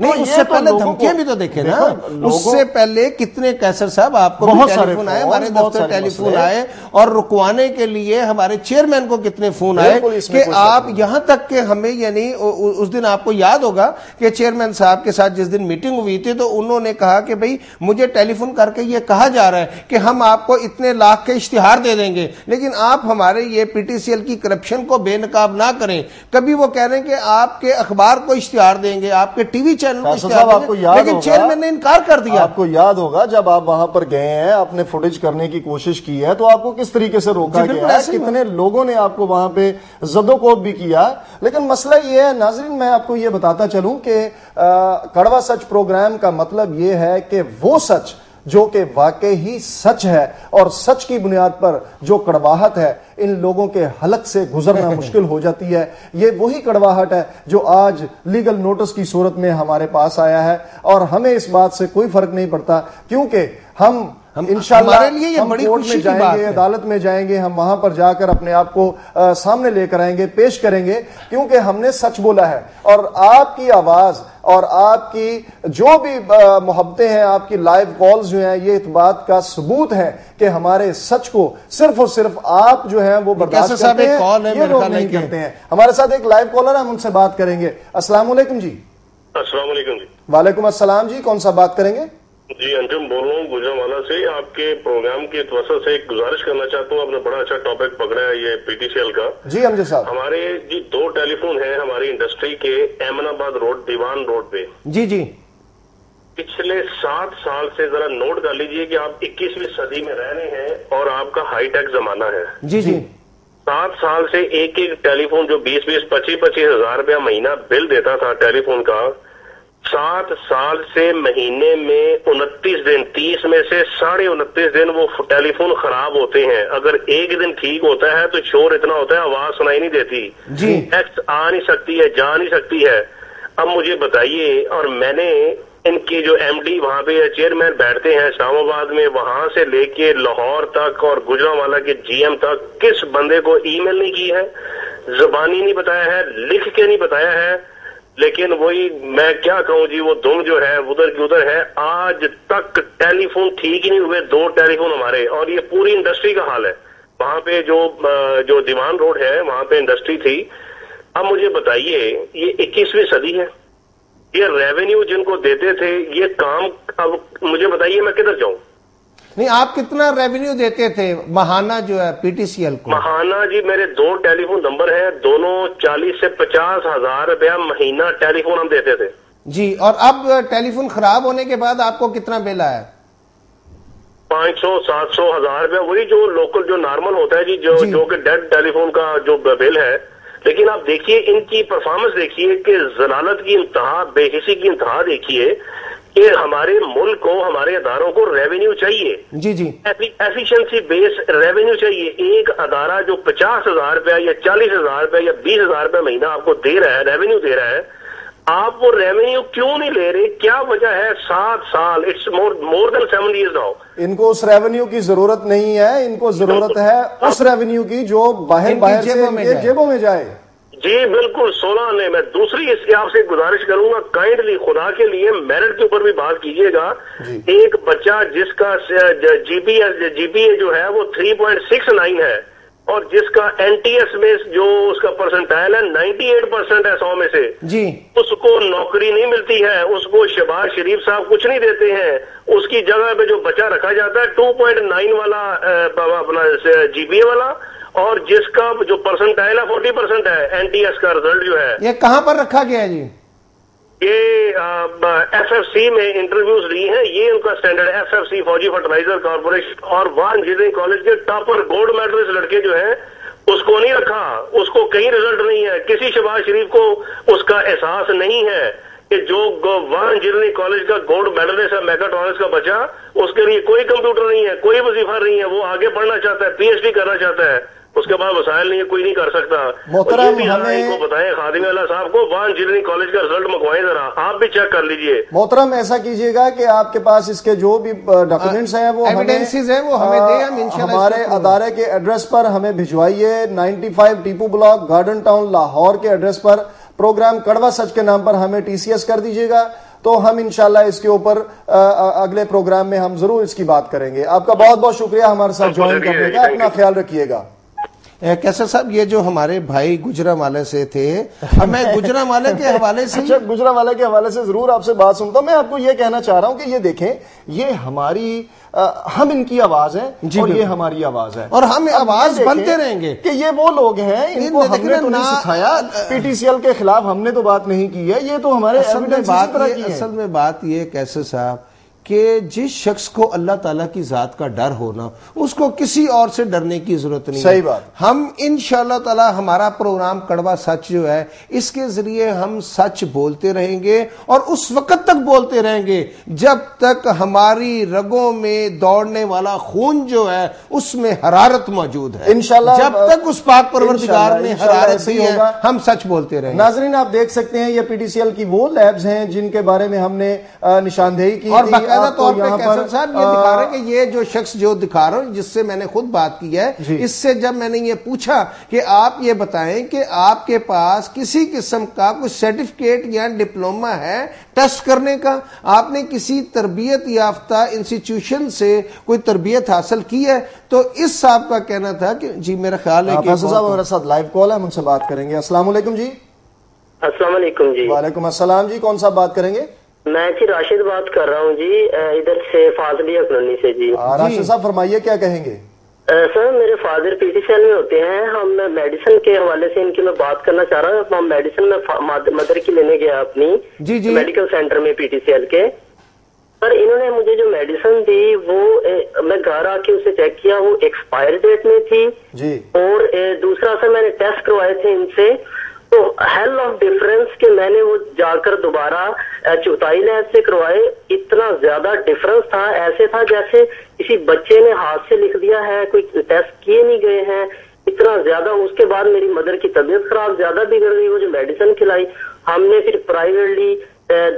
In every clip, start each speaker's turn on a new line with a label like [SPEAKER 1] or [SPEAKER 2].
[SPEAKER 1] نہیں اس سے پہلے دھمکیاں بھی تو دیکھیں نا, اس سے پہلے کتنے کیسر صاحب آپ کو ٹیلی فون آئے, ہمارے دفتر ٹیلی فون آئے, اور رکوانے کے لیے ہمارے چیئرمین کو کتنے فون آئے کہ آپ یہاں تک کہ ہمیں, یعنی اس دن آپ کو یاد ہوگا کہ چیئرمین صاحب کے ساتھ جس دن میٹنگ ہوئی تھی تو انہوں نے کہا کہ بھئی مجھے ٹیلی فون کر کے یہ کہا جا رہا ہے کہ ہم آپ کو اتنے لاکھ کے اشتہار دے دیں گے, لیکن آپ ہمارے یہ پی ٹی سی ایل کی کرپشن کو بے نقاب نہ کریں. کبھی وہ کہہ رہے ہیں کہ آپ کے اخبار کو اشتہار دیں گے, آپ کے ٹی وی چینل کو اشتہار دیں گے, لیکن چیئرمین نے انکار کر دیا.
[SPEAKER 2] آپ کو یاد ہوگا جب آپ وہاں پر گئے ہیں, آپ نے فوٹیج کرنے کی کوشش کی ہے, تو آپ کو کس طریقے سے روکا گیا ہے, کتنے لوگوں نے آپ کو وہاں پہ زد و کوب بھی کیا. لیکن مسئلہ یہ ہے ناظرین, میں آپ کو یہ بتاتا چلوں کہ کڑوا سچ پروگرام کا مطلب یہ ہے کہ وہ سچ جو کہ واقعی سچ ہے, اور سچ کی بنیاد پر جو کڑواہٹ ہے ان لوگوں کے حلق سے گزرنا مشکل ہو جاتی ہے, یہ وہی کڑواہٹ ہے جو آج لیگل نوٹس کی صورت میں ہمارے پاس آیا ہے. اور ہمیں اس بات سے کوئی فرق نہیں پڑتا, کیونکہ ہم انشاءاللہ ہم کورٹ میں جائیں گے, عدالت میں جائیں گے, ہم وہاں پر جا کر اپنے آپ کو سامنے لے کر آئیں گے, پیش کریں گے, کیونکہ ہم نے سچ بولا ہے. اور آپ کی آواز اور آپ کی جو بھی محبتیں ہیں, آپ کی لائیو کالز جو ہیں, یہ اس بات کا ثبوت ہے کہ ہمارے سچ کو صرف اور صرف آپ جو ہیں وہ برداشت کرتے ہیں, یہ لوگ نہیں کرتے ہیں. ہمارے ساتھ ایک لائیو کالر ہے, ہم ان سے بات کریں گے. السلام علیکم جی.
[SPEAKER 3] السلام علیکم جی.
[SPEAKER 2] وعلیکم السلام جی, کون سا بات کریں گے؟
[SPEAKER 3] جی انجم بول رہا ہوں گجرانوالہ سے. آپ کے پروگرام کی توسط سے ایک گزارش کرنا چاہتا ہوں, آپ نے بڑا اچھا ٹاپک پکڑا ہے یہ پی ٹی سی ایل کا.
[SPEAKER 2] جی امجد صاحب.
[SPEAKER 3] ہمارے جی 2 ٹیلی فون ہیں ہماری انڈسٹری کے, احمد آباد روڈ, دیوان روڈ پہ.
[SPEAKER 1] جی جی.
[SPEAKER 3] پچھلے 7 سال سے ذرا نوٹ کر لیجئے کہ آپ 21ویں صدی میں رہ رہے ہیں اور آپ کا ہائی ٹیک زمانہ ہے.
[SPEAKER 1] جی جی.
[SPEAKER 3] 7 سال سے ایک ٹیلی فون جو 20-20, 25-25 ہزار روپیہ مہینہ بل دیتا تھا ٹیلی فون کا, 7 سال سے مہینے میں 29 دن, 30 میں سے 29.5 دن وہ ٹیلی فون خراب ہوتے ہیں. اگر ایک دن ٹھیک ہوتا ہے تو شور اتنا ہوتا ہے آواز سنائی نہیں دیتی, ٹیکسٹ آ نہیں سکتی ہے, جا نہیں سکتی ہے. اب مجھے بتائیے, اور میں نے ان کی جو ایم ڈی وہاں پہ چیئرمین بیٹھتے ہیں اسلام آباد میں, وہاں سے لے کے لاہور تک اور گجرانوالہ کے جی ایم تک, کس بندے کو ای میل نہیں کی ہے, زبانی نہیں بتایا ہے, لکھ کے نہیں بتایا ہے. لیکن وہی میں کیا کہوں جی, وہ دم جو ہے ادھر کی ادھر ہے. آج تک ٹیلی فون ٹھیک ہی نہیں ہوئے, 2 ٹیلی فون ہمارے, اور یہ پوری انڈسٹری کا حال ہے. وہاں پہ جو دیوان روڈ ہے وہاں پہ انڈسٹری تھی. اب مجھے بتائیے, یہ 21ویں صدی ہے, یہ ریونیو جن کو دیتے تھے یہ کام, اب مجھے بتائیے میں کدھر جاؤں؟
[SPEAKER 1] نہیں آپ کتنا ریونیو دیتے تھے ماہانہ جو ہے پی ٹی سی ایل کو؟
[SPEAKER 3] ماہانہ جی میرے 2 ٹیلی فون نمبر ہیں, دونوں 40 سے 50 ہزار روپیہ مہینہ ٹیلی فون ہم دیتے تھے.
[SPEAKER 1] جی, اور اب ٹیلی فون خراب ہونے کے بعد آپ کو کتنا بل آیا؟
[SPEAKER 3] 500-700 ہزار روپیہ, وہی جو لوکل جو نارمل ہوتا ہے جی, جو کہ ڈیڈ ٹیلی فون کا جو بل ہے. لیکن آپ دیکھیے ان کی پرفارمنس دیکھیے کہ ضلالت کی انتہا, بے حسی کی انتہا دیکھیے کہ ہمارے ملک کو, ہمارے اداروں کو ریونیو چاہیے.
[SPEAKER 1] جی جی.
[SPEAKER 3] ایفیشنسی بیس ریونیو چاہیے. ایک ادارہ جو 50,000 روپیہ یا 40,000 روپیہ یا 20,000 روپیہ مہینہ آپ کو دے رہا ہے, ریونیو دے رہا ہے, آپ وہ ریونیو کیوں نہیں لے رہے؟ کیا وجہ ہے؟ 7 سال, it's more than 7 years now.
[SPEAKER 2] ان کو اس ریونیو کی ضرورت نہیں ہے, ان کو ضرورت ہے اس ریونیو کی جو باہر سے جیبوں میں جائے.
[SPEAKER 3] جی بالکل. 16 نے میں دوسری اس کی آپ سے گزارش کروں گا, کائنڈلی خدا کے لیے میرٹ کے اوپر بھی بات کیجیے گا. ایک بچہ جس کا جی پی اے جو ہے وہ 3.69 ہے, اور جس کا این ٹی ایس میں جو اس کا پرسنٹائل ہے 98% ہے 100 میں سے,
[SPEAKER 1] جی, اس
[SPEAKER 3] کو نوکری نہیں ملتی ہے. اس کو شہباز شریف صاحب کچھ نہیں دیتے ہیں. اس کی جگہ پہ جو بچہ رکھا جاتا ہے 2.9 والا اپنا جی پی اے والا, اور جس کا جو پرسنٹائل ہے 40% ہے این ٹی ایس کا رزلٹ جو ہے.
[SPEAKER 1] یہ کہاں پر رکھا گیا ہے جی؟
[SPEAKER 3] یہ ایف ایف سی میں انٹرویوز لی ہیں. یہ ان کا سٹینڈرڈ ایف ایف سی, فوجی فرٹیلائزر کارپوریشن, اور وہاں انجینئرنگ کالج کے ٹاپر گولڈ میڈلسٹ لڑکے جو ہیں اس کو نہیں رکھا. اس کو کہیں رزلٹ نہیں ہے. کسی شہباز شریف کو اس کا احساس نہیں ہے کہ جو وہاں انجینئرنگ کالج کا گولڈ میڈلسٹ ہے, میکاٹرونکس کا بچہ, اس کے لیے کوئی کمپیوٹر نہیں ہے, کوئی وظیفہ نہیں ہے. وہ آگے پڑھنا چاہتا ہے, پی ایچ ڈی کرنا چاہتا ہے, اس کے بعد وسائل نہیں ہے, کوئی نہیں کر سکتا.
[SPEAKER 2] محترم
[SPEAKER 3] ہمیں کو بتائیں خادم اللہ صاحب کو, وہاں انجینئرنگ کالج کا رزلٹ منگوائیں ذرا, آپ بھی چیک کر لیجئے.
[SPEAKER 2] محترم ایسا کیجئے گا کہ آپ کے پاس اس کے جو بھی ڈاکومنٹس ہیں وہ
[SPEAKER 1] ہمیں دیں, ہم انشاءاللہ
[SPEAKER 2] ہمارے ادارے کے ایڈریس پر ہمیں بھجوائیے. 95 Tipu block, garden town, Lahore کے ایڈریس پر. پروگرام کڑوا سچ کے نام پر ہمیں ٹی سی ایس کر دیجئے گا, تو ہم انشاءاللہ اس کے اوپر اگلے پروگرام میں ہم ضرور اس کی بات کریں گے. آپ کا بہت بہت شکریہ ہمارے ساتھ جوائن کرنے کا. اپنا خیال رکھیے گا.
[SPEAKER 1] کیسر صاحب یہ جو ہمارے بھائی گجرانوالے سے تھے, اب میں گجرانوالے کے حوالے سے
[SPEAKER 2] گجرانوالے کے حوالے سے ضرور آپ سے بات سنتا ہوں. میں آپ کو یہ کہنا چاہ رہا ہوں کہ یہ دیکھیں, یہ ہماری ہم ان کی آواز ہے اور یہ ہماری آواز ہے,
[SPEAKER 1] اور ہم آواز بنتے رہیں گے
[SPEAKER 2] کہ یہ وہ لوگ ہیں, ان کو ہم نے تو نہیں سکھایا, پی ٹی سی ایل کے خلاف ہم نے تو بات نہیں کی ہے, یہ تو ہمارے
[SPEAKER 1] اصل میں بات یہ کیسے صاحب کہ جس شخص کو اللہ تعالیٰ کی ذات کا ڈر ہونا, اس کو کسی اور سے ڈرنے کی ضرورت نہیں.
[SPEAKER 2] صحیح بات.
[SPEAKER 1] ہم انشاءاللہ تعالی ہمارا پروگرام کڑوا سچ جو ہے, اس کے ذریعے ہم سچ بولتے رہیں گے, اور اس وقت تک بولتے رہیں گے جب تک ہماری رگوں میں دوڑنے والا خون جو ہے اس میں حرارت موجود ہے.
[SPEAKER 2] انشاءاللہ
[SPEAKER 1] جب تک اس پاک پروردگار میں حرارت بھی ہے, ہم سچ بولتے رہیں گے.
[SPEAKER 2] ناظرین آپ دیکھ سکتے ہیں یہ پی ٹی سی ایل کی وہ لیبز ہیں جن کے بارے میں ہم نے نشاندہی کی,
[SPEAKER 1] اور طور پہ کیسر صاحب یہ دکھا رہے ہیں کہ یہ جو شخص جو دکھا رہا ہوں, جس سے میں نے خود بات کی ہے, اس سے جب میں نے یہ پوچھا کہ آپ یہ بتائیں کہ آپ کے پاس کسی قسم کا کوئی سرٹیفکیٹ یا ڈپلوما ہے ٹیسٹ کرنے کا, آپ نے کسی تربیت یافتہ انسٹیٹیوشن سے کوئی تربیت حاصل کی ہے, تو اس صاحب کا کہنا تھا کہ جی میرا خیال ہے کہ
[SPEAKER 2] فیصل صاحب ہمارے ساتھ لائیو کال ہے, ہم ان سے بات کریں گے. السلام علیکم جی.
[SPEAKER 3] السلام علیکم جی.
[SPEAKER 2] وعلیکم السلام جی. کون صاحب بات کریں گے؟
[SPEAKER 3] میں جی راشد بات کر رہا ہوں جی, ادھر سے فاضلیہ کالونی سے. جی
[SPEAKER 2] راشد صاحب فرمائیے, کیا کہیں گے؟
[SPEAKER 3] سر میرے father P T C L میں ہوتے ہیں, ہم میڈیسن کے حوالے سے ان کی میں بات کرنا چاہ رہا ہوں. ہم میڈیسن میں مدر کی لینے گیا اپنی میڈیکل سینٹر میں پی ٹی سی ایل کے. سر انہوں نے مجھے جو میڈیسن دی وہ میں گھر آ کے اسے چیک کیا, وہ ایکسپائر ڈیٹ میں تھی
[SPEAKER 2] جی,
[SPEAKER 3] اور دوسرا سر میں نے ٹیسٹ کروائے تھے ان سے, تو ہیل آف ڈفرنس کہ میں نے وہ جا کر دوبارہ چوتائی لیب سے کروائے, اتنا زیادہ ڈفرنس تھا, ایسے تھا جیسے کسی بچے نے ہاتھ سے لکھ دیا ہے, کوئی ٹیسٹ کیے نہیں گئے ہیں, اتنا زیادہ. اس کے بعد میری مدر کی طبیعت خراب زیادہ بگڑ گئی, وہ جو میڈیسن کھلائی ہم نے پھر پرائیویٹلی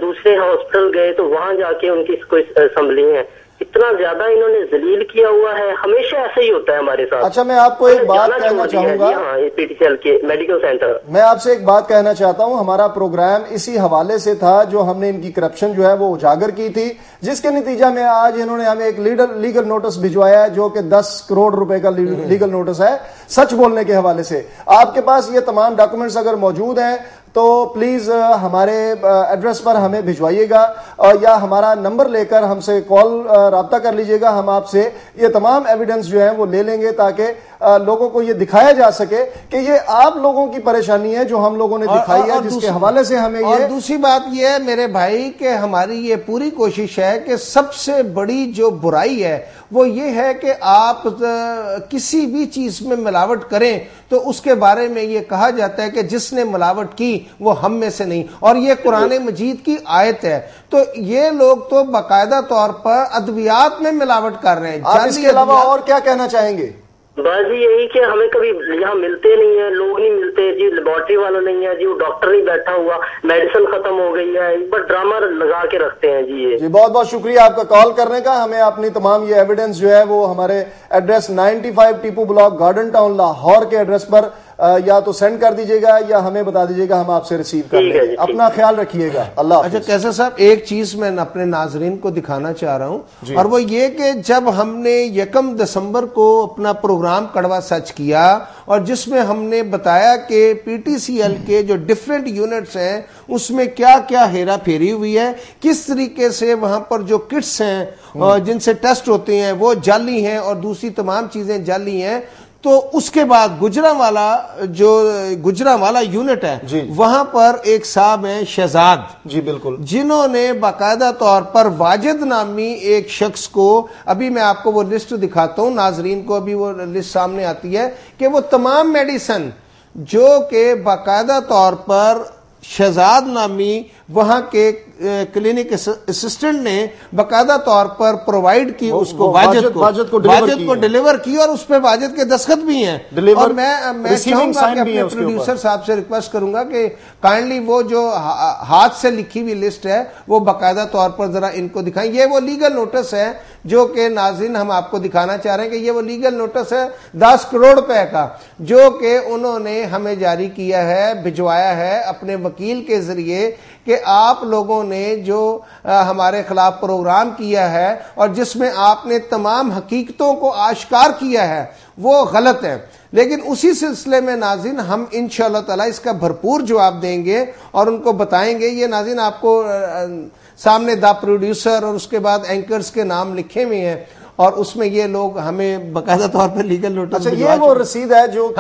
[SPEAKER 3] دوسرے ہاسپٹل گئے تو وہاں جا کے ان کی کوئی سنبھلی ہیں. اتنا زیادہ انہوں نے ذلیل کیا ہوا ہے, ہمیشہ ایسا ہی ہوتا ہے ہمارے ساتھ.
[SPEAKER 2] اچھا میں آپ کو ایک بات کہنا چاہوں گا,
[SPEAKER 3] پی ٹی سی ایل کے میڈیکل سینٹر,
[SPEAKER 2] میں آپ سے ایک بات کہنا چاہتا ہوں. ہمارا پروگرام اسی حوالے سے تھا جو ہم نے ان کی کرپشن جو ہے وہ اجاگر کی تھی, جس کے نتیجہ میں آج انہوں نے ہمیں ایک لیگل نوٹس بھجوایا ہے جو کہ 10 کروڑ روپے کا لیگل نوٹس ہے سچ بولنے کے حوالے سے. آپ کے پاس یہ تمام ڈاکومنٹس اگر موجود ہیں تو پلیز ہمارے ایڈریس پر ہمیں بھجوائیے گا, یا ہمارا نمبر لے کر ہم سے کال رابطہ کر لیجئے گا. ہم آپ سے یہ تمام ایویڈنس جو ہیں وہ لے لیں گے تاکہ لوگوں کو یہ دکھایا جا سکے کہ یہ آپ لوگوں کی پریشانی ہے جو ہم لوگوں نے دکھائی ہے, جس کے حوالے سے ہمیں
[SPEAKER 1] اور دوسری بات یہ ہے میرے بھائی کہ ہماری یہ پوری کوشش ہے کہ سب سے بڑی جو برائی ہے وہ یہ ہے کہ آپ کسی بھی چیز میں ملاوٹ کریں تو اس کے بارے میں یہ کہا جاتا ہے کہ جس نے ملاوٹ کی وہ ہم میں سے نہیں, اور یہ قرآن مجید کی آیت ہے. تو یہ لوگ تو باقاعدہ طور پر ادویات میں ملاوٹ کر رہے ہیں.
[SPEAKER 2] آپ اس کے علاوہ اور کیا کہنا چاہیں گے؟
[SPEAKER 3] بس جی یہی کہ ہمیں کبھی یہاں ملتے نہیں ہیں, لوگ نہیں ملتے جی, لیبارٹری والا نہیں ہے جی, وہ ڈاکٹر نہیں بیٹھا ہوا, میڈیسن ختم ہو گئی ہے, بس ڈرامہ لگا کے رکھتے ہیں جی.
[SPEAKER 2] جی بہت بہت شکریہ آپ کا کال کرنے کا. ہمیں اپنی تمام یہ ایویڈنس جو ہے وہ ہمارے address 95 Tipu block garden town Lahore کے ایڈریس پر یا تو سینڈ کر دیجئے گا یا ہمیں بتا دیجئے گا, ہم آپ سے ریسیو کر لیں گے. اپنا خیال رکھیے گا. اللہ حافظ.
[SPEAKER 1] اچھا کیسر صاحب ایک چیز میں اپنے ناظرین کو دکھانا چاہ رہا ہوں, اور وہ یہ کہ جب ہم نے 1 دسمبر کو اپنا پروگرام کڑوا سچ کیا اور جس میں ہم نے بتایا کہ پی ٹی سی ایل کے جو ڈیفرنٹ یونٹس ہیں اس میں کیا کیا ہیرا پھیری ہوئی ہے, کس طریقے سے وہاں پر جو کٹس ہیں جن سے ٹیسٹ ہوتے ہیں وہ جعلی ہیں اور دوسری تمام چیزیں جعلی ہیں, تو اس کے بعد گجرانوالا یونٹ ہے وہاں پر ایک صاحب ہیں شہزاد,
[SPEAKER 2] جی بالکل,
[SPEAKER 1] جنہوں نے باقاعدہ طور پر واجد نامی ایک شخص کو, ابھی میں آپ کو وہ لسٹ دکھاتا ہوں ناظرین کو, ابھی وہ لسٹ سامنے آتی ہے کہ وہ تمام میڈیسن جو کہ باقاعدہ طور پر شہزاد نامی وہاں کے کلینک اسسٹنٹ نے باقاعدہ طور پر پرووائڈ کی اس کو, واجد کو ڈیلیور کی, اور اس پہ واجد کے دستخط بھی ہیں. اور میں چاہوں گا کہ اپنے پروڈیوسر صاحب سے ریکویسٹ کروں گا کہ کائنڈلی وہ جو ہاتھ سے لکھی ہوئی لسٹ ہے وہ باقاعدہ طور پر ذرا ان کو دکھائیں. یہ وہ لیگل نوٹس ہے جو کہ ناظرین ہم آپ کو دکھانا چاہ رہے ہیں کہ یہ وہ لیگل نوٹس ہے 10 کروڑ روپے کا جو کہ انہوں نے ہمیں جاری کیا ہے, بھجوایا ہے اپنے وکیل کے ذریعے کہ آپ لوگوں نے جو ہمارے خلاف پروگرام کیا ہے اور جس میں آپ نے تمام حقیقتوں کو آشکار کیا ہے وہ غلط ہے. لیکن اسی سلسلے میں ناظرین ہم انشاءاللہ تعالی اس کا بھرپور جواب دیں گے اور ان کو بتائیں گے. یہ ناظرین آپ کو سامنے دا پروڈیوسر اور اس کے بعد اینکرز کے نام لکھے ہوئے ہیں اور اس میں یہ لوگ ہمیں باقاعدہ طور پر لیگل نوٹس.
[SPEAKER 2] اچھا یہ وہ رسید ہے جو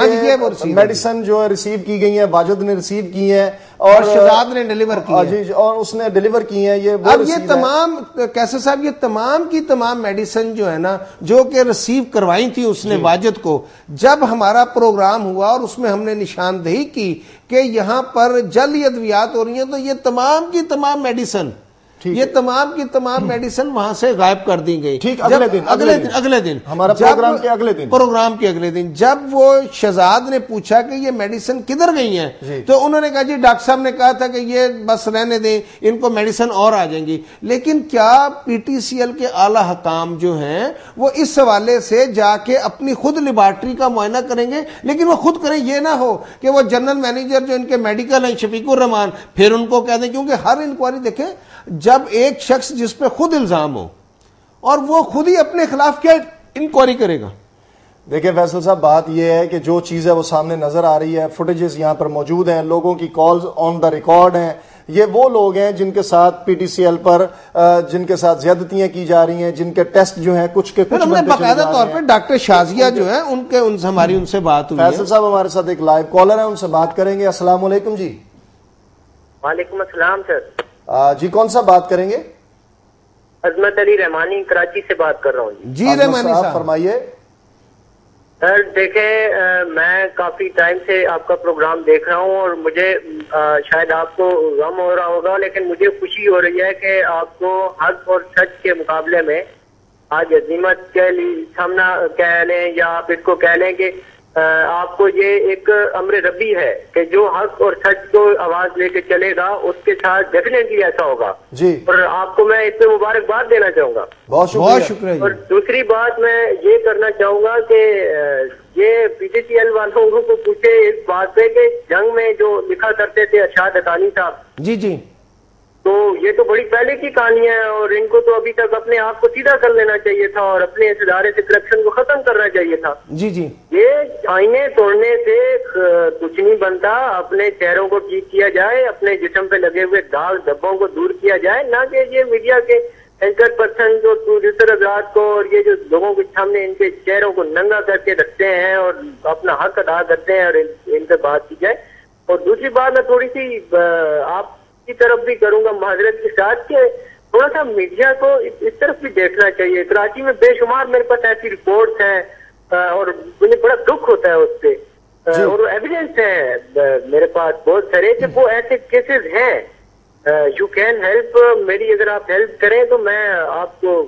[SPEAKER 2] میڈیسن جو ریسیو کی گئی ہیں، واجد نے ریسیو کی ہیں اور
[SPEAKER 1] شہزاد نے ڈیلیور کی ہیں
[SPEAKER 2] جی اور اس نے ڈیلیور کی ہیں.
[SPEAKER 1] اب یہ تمام کیسے صاحب یہ تمام کی تمام میڈیسن جو ہے نا جو کہ ریسیو کروائی تھی اس نے واجد کو، جب ہمارا پروگرام ہوا اور اس میں ہم نے نشاندہی کی کہ یہاں پر جعلی ادویات ہو رہی ہیں، تو یہ تمام کی تمام میڈیسن یہ تمام کی تمام میڈیسن وہاں سے غائب کر دی گئی.
[SPEAKER 2] ٹھیک اگلے دن
[SPEAKER 1] ہمارا پروگرام کے اگلے دن جب وہ شہزاد نے پوچھا کہ یہ میڈیسن کدھر گئی ہیں تو انہوں نے کہا جی ڈاکٹر صاحب نے کہا تھا کہ یہ بس رہنے دیں، ان کو میڈیسن اور آ جائیں گی. لیکن کیا پی ٹی سی ایل کے اعلی حکام جو ہیں وہ اس حوالے سے جا کے اپنی خود لیبارٹری کا معائنہ کریں گے؟ لیکن وہ خود کریں، یہ نہ ہو کہ وہ جنرل مینیجر جو ان کے میڈیکل ہیں شفیق الرحمان پھر ان کو کہہ دیں، کیونکہ ہر انکوائری دیکھیں جب ایک شخص جس پہ خود الزام ہو اور وہ خود ہی اپنے خلاف کیا انکوائری کرے گا.
[SPEAKER 2] دیکھیں فیصل صاحب بات یہ ہے کہ جو چیز ہے وہ سامنے نظر آ رہی ہے، فوٹیجز یہاں پر موجود ہیں، لوگوں کی کالز آن دا ریکارڈ ہیں. یہ وہ لوگ ہیں جن کے ساتھ پی ٹی سی ایل پر جن کے ساتھ زیادتیاں کی جا رہی ہیں، جن کے ٹیسٹ جو ہیں کچھ کے کچھ
[SPEAKER 1] باقاعدہ طور پہ ڈاکٹر شازیہ جو ہے ہماری ان سے بات ہوئی.
[SPEAKER 2] فیصل صاحب ہمارے ساتھ ایک لائیو کالر ہے، ان سے بات کریں گے. السلام علیکم جی.
[SPEAKER 4] وعلیکم السلام سر.
[SPEAKER 2] جی کون سا بات کریں گے؟
[SPEAKER 4] عظمت علی رحمانی کراچی سے بات کر رہا ہوں.
[SPEAKER 1] جی رحمانی صاحب
[SPEAKER 2] فرمائیے.
[SPEAKER 4] سر دیکھیں میں کافی ٹائم سے آپ کا پروگرام دیکھ رہا ہوں اور مجھے شاید آپ کو غم ہو رہا ہوگا لیکن مجھے خوشی ہو رہی ہے کہ آپ کو حق اور سچ کے مقابلے میں آج عظیمت کے سامنا کہہ لیں یا آپ اس کو کہہ لیں کہ آپ کو یہ ایک امر ربی ہے کہ جو حق اور سچ کو آواز لے کے چلے گا اس کے ساتھ ڈیفینیٹلی ایسا ہوگا
[SPEAKER 2] جی.
[SPEAKER 4] اور آپ کو میں اس پہ مبارکباد دینا چاہوں گا.
[SPEAKER 2] بہت شکریہ.
[SPEAKER 4] اور دوسری بات میں یہ کرنا چاہوں گا کہ یہ پی ٹی سی ایل والوں کو پوچھے اس بات پہ کہ جنگ میں جو لکھا کرتے تھے ارشاد حقانی صاحب
[SPEAKER 1] جی جی
[SPEAKER 4] تو یہ تو بڑی پہلے کی کہانی ہے اور ان کو تو ابھی تک اپنے آپ کو سیدھا کر لینا چاہیے تھا اور اپنے اس ادارے سے کرپشن کو ختم کرنا چاہیے تھا.
[SPEAKER 1] جی جی
[SPEAKER 4] یہ آئینے توڑنے سے کچھ نہیں بنتا. اپنے چہروں کو ٹھیک کیا جائے، اپنے جسم پہ لگے ہوئے داغ دھبوں کو دور کیا جائے، نہ کہ یہ میڈیا کے اینکر پرسن جو پروڈیوسر حضرات کو اور یہ جو لوگوں کے سامنے ان کے چہروں کو ننگا کر کے رکھتے ہیں اور اپنا حق ادا کرتے ہیں اور ان پہ بات کی جائے. اور دوسری بات میں تھوڑی سی آپ کی طرف بھی کروں گا معذرت کے ساتھ کہ تھوڑا سا میڈیا کو اس طرف بھی دیکھنا چاہیے. کراچی میں بے شمار میرے پاس ایسی رپورٹس ہیں اور مجھے بڑا دکھ ہوتا ہے اس پہ اور ایویڈنس ہے میرے پاس بہت سارے کہ وہ ایسے کیسز ہیں. یو کین ہیلپ، میری اگر آپ ہیلپ کریں تو میں آپ کو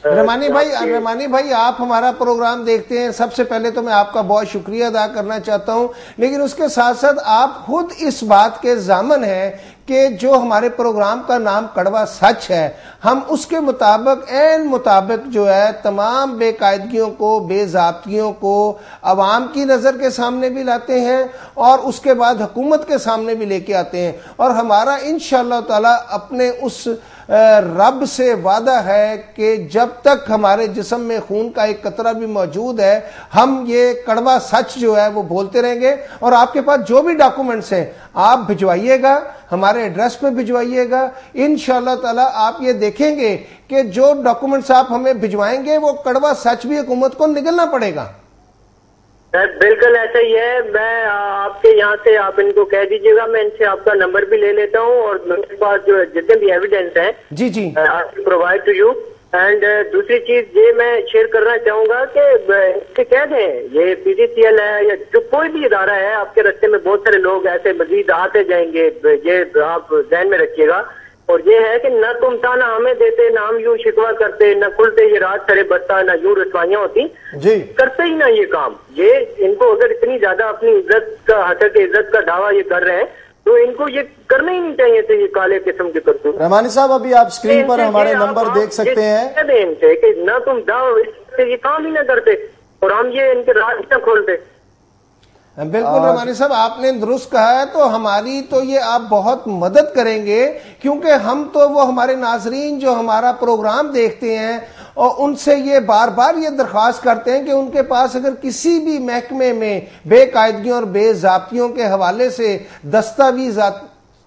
[SPEAKER 1] رحمانی بھائی آپ ہمارا پروگرام دیکھتے ہیں، سب سے پہلے تو میں آپ کا بہت شکریہ ادا کرنا چاہتا ہوں، لیکن اس کے ساتھ ساتھ آپ خود اس بات کے ضامن ہیں کہ جو ہمارے پروگرام کا نام کڑوا سچ ہے ہم اس کے مطابق جو ہے تمام بے قاعدگیوں کو، بے ضابطگیوں کو عوام کی نظر کے سامنے بھی لاتے ہیں اور اس کے بعد حکومت کے سامنے بھی لے کے آتے ہیں. اور ہمارا انشاءاللہ تعالی اپنے اس رب سے وعدہ ہے کہ جب تک ہمارے جسم میں خون کا ایک قطرہ بھی موجود ہے ہم یہ کڑوا سچ جو ہے وہ بولتے رہیں گے. اور آپ کے پاس جو بھی ڈاکومنٹس ہیں آپ بھجوائیے گا، ہمارے ایڈریس پہ بھجوائیے گا. انشاءاللہ تعالی آپ یہ دیکھیں گے کہ جو ڈاکومنٹس آپ ہمیں بھجوائیں گے وہ کڑوا سچ بھی حکومت کو نگلنا پڑے گا.
[SPEAKER 4] بالکل ایسا ہی ہے. میں آپ کے یہاں سے آپ ان کو کہہ دیجیے گا، میں ان سے آپ کا نمبر بھی لے لیتا ہوں اور میرے پاس جو جتنے بھی ایویڈنس ہیں
[SPEAKER 1] جی جی
[SPEAKER 4] پرووائڈ ٹو یو. اینڈ دوسری چیز یہ میں شیئر کرنا چاہوں گا کہ کہہ دیں یہ پی ٹی سی ایل ہے یا جو کوئی بھی ادارہ ہے، آپ کے راستے میں بہت سارے لوگ ایسے مزید آتے جائیں گے، یہ آپ ذہن میں رکھیے گا. اور یہ ہے کہ نہ تم تانا ہمیں دیتے، نہ ہم یوں شکوا کرتے، نہ کھلتے یہ رات سرے بستا، نہ یوں رسوائیاں ہوتی
[SPEAKER 2] جی
[SPEAKER 4] کرتے ہی نہ یہ کام. یہ ان کو اگر اتنی زیادہ اپنی عزت کا حق عزت کا دعویٰ یہ کر رہے ہیں تو ان کو یہ کرنا ہی نہیں چاہیے تھے. یہ کالے قسم کے کرتوت.
[SPEAKER 2] رحمانی صاحب ابھی آپ اسکرین پر ہمارے نمبر دیکھ سکتے ہیں.
[SPEAKER 4] ان سے کہ نہ تم یہ کام ہی نہ کرتے اور ہم یہ ان کے راز نہ کھولتے.
[SPEAKER 1] بالکل رحمانی صاحب آپ نے درست کہا ہے. تو ہماری تو یہ آپ بہت مدد کریں گے کیونکہ ہم تو وہ ہمارے ناظرین جو ہمارا پروگرام دیکھتے ہیں اور ان سے یہ بار بار یہ درخواست کرتے ہیں کہ ان کے پاس اگر کسی بھی محکمے میں بے قاعدگیوں اور بے ضابطیوں کے حوالے سے دستاویزات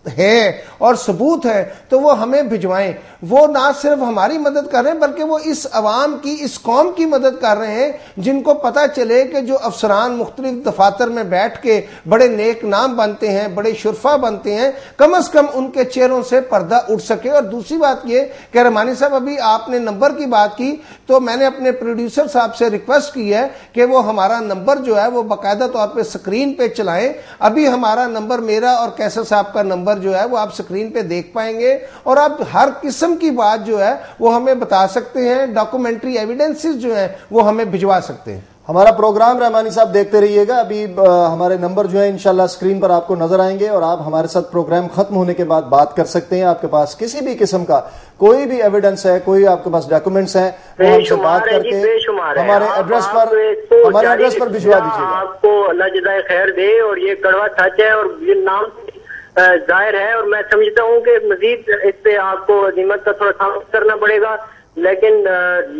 [SPEAKER 1] ہے اور ثبوت ہے تو وہ ہمیں بھجوائیں. وہ نہ صرف ہماری مدد کر رہے ہیں بلکہ وہ اس عوام کی اس قوم کی مدد کر رہے ہیں جن کو پتہ چلے کہ جو افسران مختلف دفاتر میں بیٹھ کے بڑے نیک نام بنتے ہیں, بڑے شرفا بنتے ہیں, کم از کم ان کے چہروں سے پردہ اٹھ سکے. اور دوسری بات یہ کہ رحمانی صاحب ابھی آپ نے نمبر کی بات کی تو میں نے اپنے پروڈیوسر صاحب سے ریکویسٹ کی ہے کہ وہ ہمارا نمبر جو ہے وہ باقاعدہ طور پہ سکرین پہ چلائیں. ابھی ہمارا نمبر میرا اور کیسر صاحب کا نمبر جو ہے وہ آپ سکرین پہ دیکھ پائیں گے اور آپ ہر قسم کی بات جو ہے وہ ہمیں بتا سکتے ہیں. ڈاکومنٹری ایویڈنسز جو ہیں وہ ہمیں بھجوا سکتے ہیں.
[SPEAKER 2] ہمارا پروگرام رحمانی صاحب دیکھتے رہیے گا. ابھی ہمارے نمبر جو ہے انشاءاللہ سکرین پر آپ کو نظر آئیں گے اور آپ ہمارے ساتھ پروگرام ختم ہونے کے بعد بات کر سکتے ہیں. آپ کے پاس کسی بھی قسم کا کوئی بھی ایویڈنس ہے, کوئی آپ کے پاس ڈاکومنٹس ہیں, وہ ہم سے بات کر کے ہمارے ایڈریس پر بھجوا دیجیے گا.
[SPEAKER 4] آپ کو اللہ جزائے خیر دے. اور یہ کڑوا سچ ہے اور یہ نام ظاہر ہے اور میں سمجھتا ہوں کہ مزید اس پہ آپ کو عظیمت کا تھوڑا کام کرنا پڑے گا. لیکن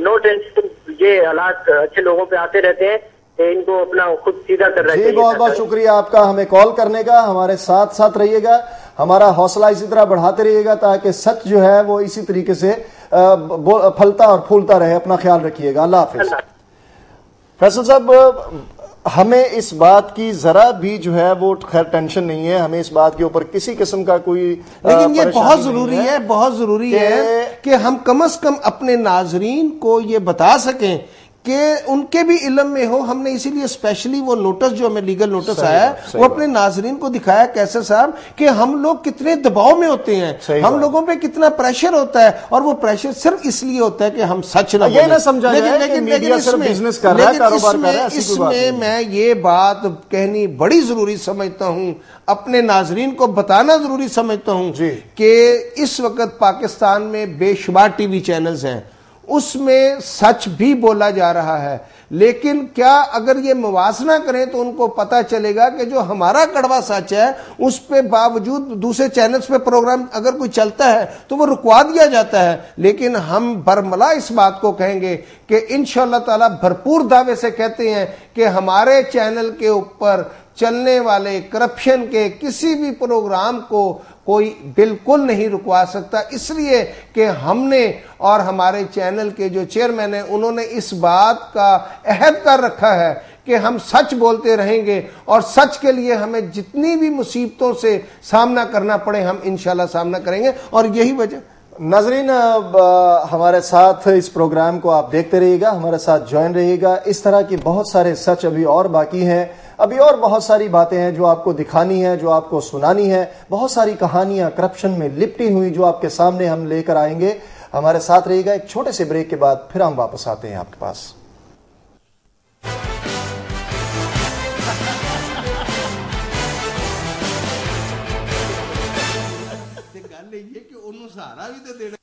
[SPEAKER 4] نو ٹینشن, یہ حالات اچھے لوگوں پہ آتے رہتے ہیں, ان کو اپنا خود سیدھا کر رہے ہیں.
[SPEAKER 2] جی بہت بہت شکریہ آپ کا ہمیں کال کرنے کا. ہمارے ساتھ رہیے گا, ہمارا حوصلہ اسی طرح بڑھاتے رہیے گا تاکہ سچ جو ہے وہ اسی طریقے سے پھلتا اور پھولتا رہے. اپنا خیال رکھیے گا. اللہ حافظ. فیصل صاحب, ہمیں اس بات کی ذرا بھی جو ہے وہ خیر ٹینشن نہیں ہے. ہمیں اس بات کے اوپر کسی قسم کا کوئی
[SPEAKER 1] لیکن یہ بہت ضروری ہے کہ ہم کم از کم اپنے ناظرین کو یہ بتا سکیں کہ ان کے بھی علم میں ہو. ہم نے اسی لیے اسپیشلی وہ نوٹس جو ہمیں لیگل نوٹس آیا ہے وہ اپنے ناظرین کو دکھایا کیسر صاحب کہ ہم لوگ کتنے دباؤ میں ہوتے ہیں, ہم لوگوں پہ کتنا پریشر ہوتا ہے اور وہ پریشر صرف اس لیے ہوتا ہے کہ ہم سچ نہ بولیں. اس میں میں یہ بات کہنی بڑی ضروری سمجھتا ہوں, اپنے ناظرین کو بتانا ضروری سمجھتا ہوں کہ اس وقت پاکستان میں بے شمار ٹی وی چینلز ہیں, اس میں سچ بھی بولا جا رہا ہے. لیکن کیا اگر یہ موازنہ کریں تو ان کو پتا چلے گا کہ جو ہمارا کڑوا سچ ہے اس پہ باوجود دوسرے چینلز پہ پروگرام اگر کوئی چلتا ہے تو وہ رکوا دیا جاتا ہے. لیکن ہم برملا اس بات کو کہیں گے کہ انشاءاللہ تعالی بھرپور دعوے سے کہتے ہیں کہ ہمارے چینل کے اوپر چلنے والے کرپشن کے کسی بھی پروگرام کو کوئی بالکل نہیں رکوا سکتا. اس لیے کہ ہم نے اور ہمارے چینل کے جو چیئرمین ہیں انہوں نے اس بات کا عہد کر رکھا ہے کہ ہم سچ بولتے رہیں گے اور سچ کے لیے ہمیں جتنی بھی مصیبتوں سے سامنا کرنا پڑے ہم انشاءاللہ سامنا کریں گے. اور یہی وجہ.
[SPEAKER 2] ناظرین, ہمارے ساتھ اس پروگرام کو آپ دیکھتے رہیے گا, ہمارے ساتھ جوائن رہیے گا. اس طرح کی بہت سارے سچ ابھی اور باقی ہیں, ابھی اور بہت ساری باتیں ہیں جو آپ کو دکھانی ہیں, جو آپ کو سنانی ہے. بہت ساری کہانیاں کرپشن میں لپٹی ہوئی جو آپ کے سامنے ہم لے کر آئیں گے. ہمارے ساتھ رہیے گا. ایک چھوٹے سے بریک کے بعد پھر ہم واپس آتے ہیں آپ کے پاس.
[SPEAKER 1] گل یہ کہ انہوں سہارا بھی تو دینا